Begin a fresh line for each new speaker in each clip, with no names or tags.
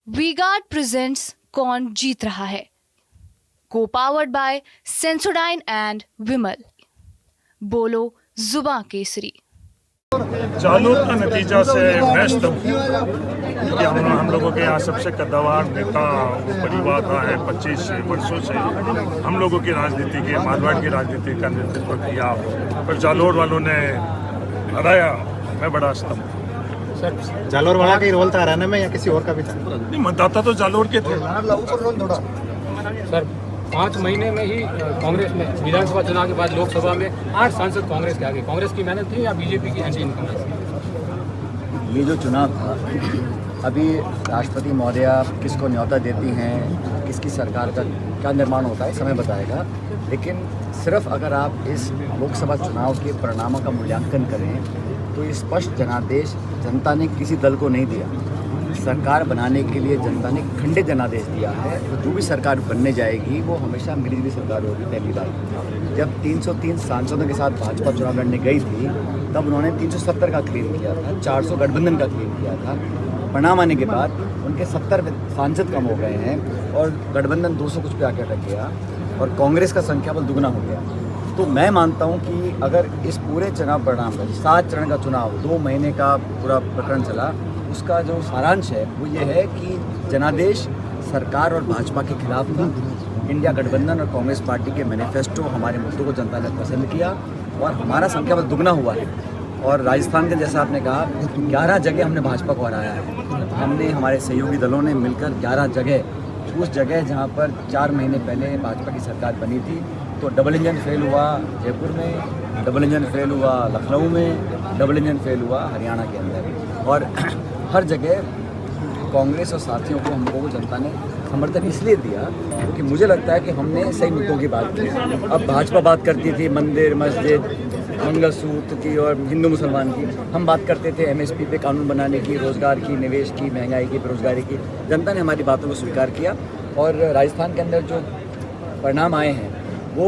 V-Guard presents कौन जीत रहा है, को पावर्ड बाय सेंसोडाइन एंड विमल। बोलो जुबां केसरी।
जालोर का नतीजा से मैं स्तब्ध हूं कि हम लोगों के यहाँ सबसे कद्दावर नेता वो परिवार रहा है 25 वर्षों से। हम लोगों की राजनीति के मारवाड़ की राजनीति का नेतृत्व किया, पर जालोर वालों ने हराया। मैं बड़ा स्तब्ध हूं।
सर, जालोर वाला का ही रोल था हराने में या किसी और का भी था?
नहीं, मतदाता तो जालोर के थे।
सर, 5 महीने में ही कांग्रेस में विधानसभा चुनाव के बाद लोकसभा में 8 सांसद कांग्रेस के आगे। कांग्रेस की मेहनत थी या बीजेपी की एंटी इनकम?
ये जो चुनाव था, अभी राष्ट्रपति महोदया किसको न्योता देती हैं, किसकी सरकार का क्या निर्माण होता है, समय बताएगा। लेकिन सिर्फ अगर आप इस लोकसभा चुनाव के परिणामों का मूल्यांकन करें तो स्पष्ट जनादेश जनता ने किसी दल को नहीं दिया। सरकार बनाने के लिए जनता ने खंडित जनादेश दिया है। तो जो भी सरकार बनने जाएगी वो हमेशा मिलीजुली सरकार होगी। पहली बात, जब 303 सांसदों के साथ भाजपा चुनाव लड़ने गई थी तब उन्होंने 370 का क्लेम किया था, 400 गठबंधन का क्लेम किया था। परिणाम आने के बाद उनके 70 सांसद कम हो गए हैं और गठबंधन 200 कुछ पे आकर अटक गया और कांग्रेस का संख्या बल दुगना हो गया। तो मैं मानता हूं कि अगर इस पूरे चुनाव परिणाम का 7 चरण का चुनाव 2 महीने का पूरा प्रकरण चला, उसका जो सारांश है वो ये है कि जनादेश सरकार और भाजपा के खिलाफ था। इंडिया गठबंधन और कांग्रेस पार्टी के मैनिफेस्टो हमारे मुद्दों को जनता ने पसंद किया और हमारा संख्या बल दुगना हुआ है। और राजस्थान के जैसा आपने कहा 11 जगह हमने भाजपा को हराया है। हमने हमारे सहयोगी दलों ने मिलकर 11 जगह, उस जगह जहाँ पर 4 महीने पहले भाजपा की सरकार बनी थी तो डबल इंजन फेल हुआ जयपुर में, डबल इंजन फेल हुआ लखनऊ में, डबल इंजन फेल हुआ हरियाणा के अंदर। और हर जगह कांग्रेस और साथियों को हम लोगों को जनता ने समर्थन इसलिए दिया क्योंकि मुझे लगता है कि हमने सही मुद्दों की बात की। अब भाजपा बात करती थी मंदिर, मस्जिद, मंगलसूत्र की और हिंदू मुसलमान की, हम बात करते थे एमएसपी पे कानून बनाने की, रोज़गार की, निवेश की, महंगाई की, बेरोजगारी की। जनता ने हमारी बातों को स्वीकार किया और राजस्थान के अंदर जो परिणाम आए हैं वो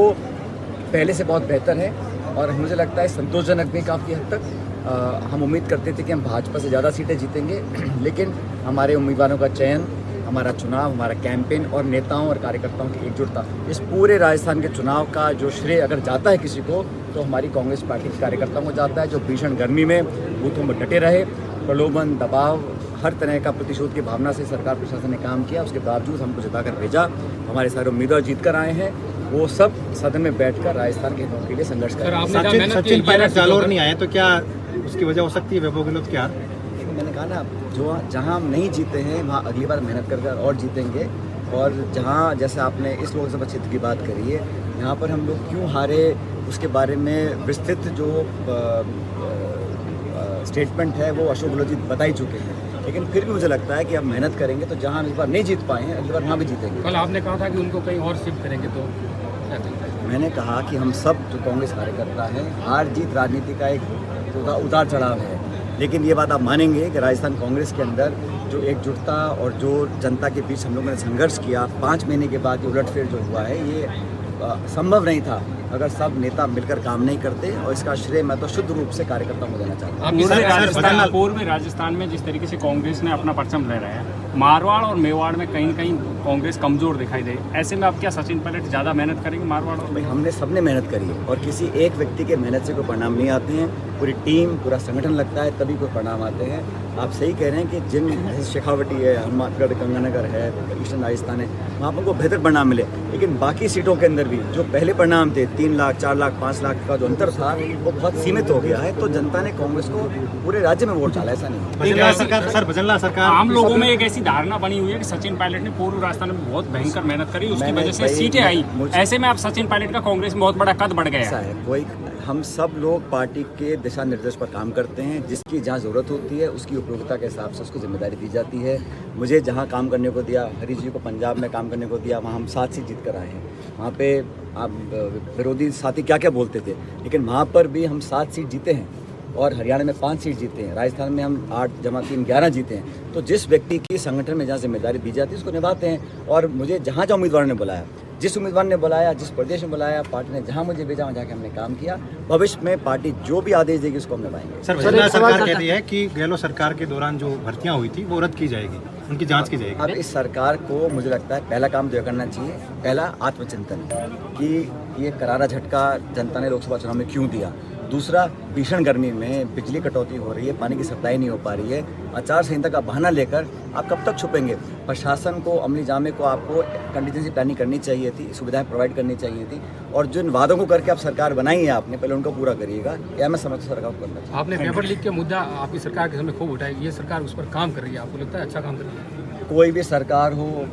पहले से बहुत बेहतर है और मुझे लगता है संतोषजनक भी काफ़ी हद तक। हम उम्मीद करते थे कि हम भाजपा से ज़्यादा सीटें जीतेंगे, लेकिन हमारे उम्मीदवारों का चयन, हमारा चुनाव, हमारा कैंपेन और नेताओं और कार्यकर्ताओं की एकजुटता, इस पूरे राजस्थान के चुनाव का जो श्रेय अगर जाता है किसी को तो हमारी कांग्रेस पार्टी के कार्यकर्ताओं को जाता है, जो भीषण गर्मी में बूथों में डटे रहे, प्रलोभन, दबाव, हर तरह का प्रतिशोध की भावना से सरकार प्रशासन ने काम किया। उसके बावजूद हमको जिताकर भेजा। हमारे सारे उम्मीदवार जीत कर आए हैं, वो सब सदन में बैठकर राजस्थान के हितों के लिए संघर्ष कर रहे हैं।
सचिन पायलट जालोर नहीं आए तो क्या उसकी वजह हो सकती है वैभव गहलोत की हार?
मैंने कहा ना, जो जहां हम नहीं जीते हैं वहां अगली बार मेहनत कर और जीतेंगे। और जहां जैसे आपने इस लोकसभा क्षेत्र की बात करी है, यहाँ पर हम लोग क्यों हारे उसके बारे में विस्तृत जो स्टेटमेंट है वो अशोक गहलोत जी बता ही चुके हैं। लेकिन फिर भी मुझे लगता है कि अब मेहनत करेंगे तो जहां हम इस बार नहीं जीत पाए हैं अगली बार वहाँ भी जीतेंगे।
कल आपने कहा था कि उनको कहीं और शिफ्ट करेंगे, तो
मैंने कहा कि हम सब जो कांग्रेस कार्यकर्ता हैं, हार जीत राजनीति का एक उतार चढ़ाव है, लेकिन ये बात आप मानेंगे कि राजस्थान कांग्रेस के अंदर जो एकजुटता और जो जनता के बीच हम लोगों ने संघर्ष किया, 5 महीने के बाद ये उलटफेर जो हुआ है ये संभव नहीं था अगर सब नेता मिलकर काम नहीं करते। और इसका श्रेय मैं तो शुद्ध रूप से कार्यकर्ताओं को देना चाहता हूँ।
पूर्व में राजस्थान में जिस तरीके से कांग्रेस ने अपना परचम ले रहा है, मारवाड़ और मेवाड़ में कहीं कहीं कांग्रेस कमजोर दिखाई दे, ऐसे में आप क्या सचिन पायलट ज़्यादा मेहनत करेंगे मारवाड़ और?
भाई, हमने सबने मेहनत करी है और किसी एक व्यक्ति के मेहनत से कोई परिणाम नहीं आते हैं। पूरी टीम, पूरा संगठन लगता है तभी कोई परिणाम आते हैं। आप सही कह रहे हैं कि जिन शेखावटी है, हनुमानगढ़, गंगानगर है, ईस्टर्न राजस्थान है, वहाँ पर उनको बेहतर परिणाम मिले। लेकिन बाकी सीटों के अंदर भी जो पहले परिणाम थे 3 लाख, 4 लाख, 5 लाख का जो अंतर था वो बहुत सीमित हो गया है। तो जनता ने कांग्रेस को पूरे राज्य में वोट डाला, ऐसा नहीं।
बजरंग सरकार
आम लोगों में एक ऐसी धारणा बनी हुई है कि सचिन पायलट ने पूर्व राजस्थान में बहुत भयंकर मेहनत करी, उसकी वजह से सीटें आई। ऐसे में आप सचिन पायलट का कांग्रेस में बहुत बड़ा कद बढ़ गया है।
कोई, हम सब लोग पार्टी के दिशा निर्देश पर काम करते हैं। जिसकी जहाँ ज़रूरत होती है उसकी उपयोगिता के हिसाब से उसको जिम्मेदारी दी जाती है। मुझे जहाँ काम करने को दिया, हरीश जी को पंजाब में काम करने को दिया, वहाँ हम 7 सीट जीत कर आए हैं। वहाँ पे आप विरोधी साथी क्या क्या बोलते थे, लेकिन वहाँ पर भी हम 7 सीट जीते हैं और हरियाणा में 5 सीट जीते हैं। राजस्थान में हम 8 जमा 3 11 जीते हैं। तो जिस व्यक्ति की संगठन में जहाँ जिम्मेदारी दी जाती है उसको निभाते हैं। और मुझे जहाँ जहाँ उम्मीदवार ने बुलाया, जिस उम्मीदवार ने बुलाया, जिस प्रदेश में बुलाया, पार्टी ने जहाँ मुझे भेजा वहाँ जाके हमने काम किया। भविष्य में पार्टी जो भी आदेश देगी उसको हम निभाएंगे।
सर, सरकार कहती है कि गहलोत सरकार के दौरान जो भर्तियां हुई थी वो रद्द की जाएगी। उनकी जांच की जाएगी।
अब इस सरकार को मुझे लगता है पहला काम जो करना चाहिए, पहला आत्मचिंतन कि ये करारा झटका जनता ने लोकसभा चुनाव में क्यों दिया। दूसरा, भीषण गर्मी में बिजली कटौती हो रही है, पानी की सप्लाई नहीं हो पा रही है, आचार संहिता का बहाना लेकर आप कब तक छुपेंगे। प्रशासन को, अमली जामे को आपको कंटीजेंसी प्लानिंग करनी चाहिए थी, सुविधाएं प्रोवाइड करनी चाहिए थी, और जिन वादों को करके आप सरकार बनाई है आपने, पहले उनको पूरा करिएगा। यह मैं समझता सरकार को करना चाहिए।
आपने पेपर लीक के मुद्दा आपकी सरकार के समय खूब उठाई, ये सरकार उस पर काम कर रही है, आपको लगता है अच्छा काम कर रही है?
कोई भी सरकार हो,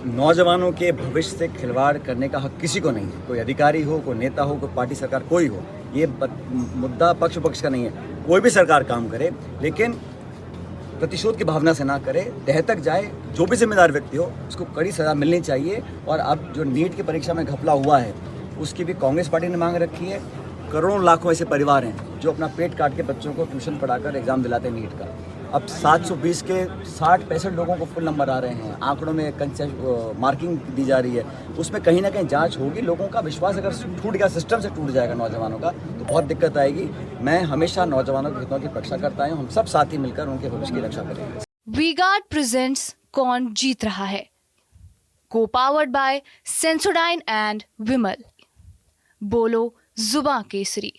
नौजवानों के भविष्य से खिलवाड़ करने का हक किसी को नहीं है। कोई अधिकारी हो, कोई नेता हो, कोई पार्टी सरकार कोई हो, ये मुद्दा पक्ष विपक्ष का नहीं है। कोई भी सरकार काम करे, लेकिन प्रतिशोध की भावना से ना करे, तह तक जाए। जो भी जिम्मेदार व्यक्ति हो उसको कड़ी सजा मिलनी चाहिए। और अब जो नीट की परीक्षा में घपला हुआ है, उसकी भी कांग्रेस पार्टी ने मांग रखी है। करोड़ों लाखों ऐसे परिवार हैं जो अपना पेट काट के बच्चों को ट्यूशन पढ़ाकर एग्जाम दिलाते हैं नीट का। अब 720 के 60-65 लोगों को फुल नंबर आ रहे हैं। आंकड़ों में मार्किंग दी जा रही है, उसमें कहीं ना कहीं जांच होगी। लोगों का विश्वास अगर टूट गया, सिस्टम से टूट जाएगा नौजवानों का, तो बहुत दिक्कत आएगी। मैं हमेशा नौजवानों के हितों की रक्षा करता हूँ। हम सब साथी मिलकर उनके भविष्य की रक्षा करेंगे।
वी-गार्ड प्रेजेंट्स कौन जीत रहा है, को पावर्ड बाय सेंसोडाइन एंड विमल। बोलो जुबां केसरी।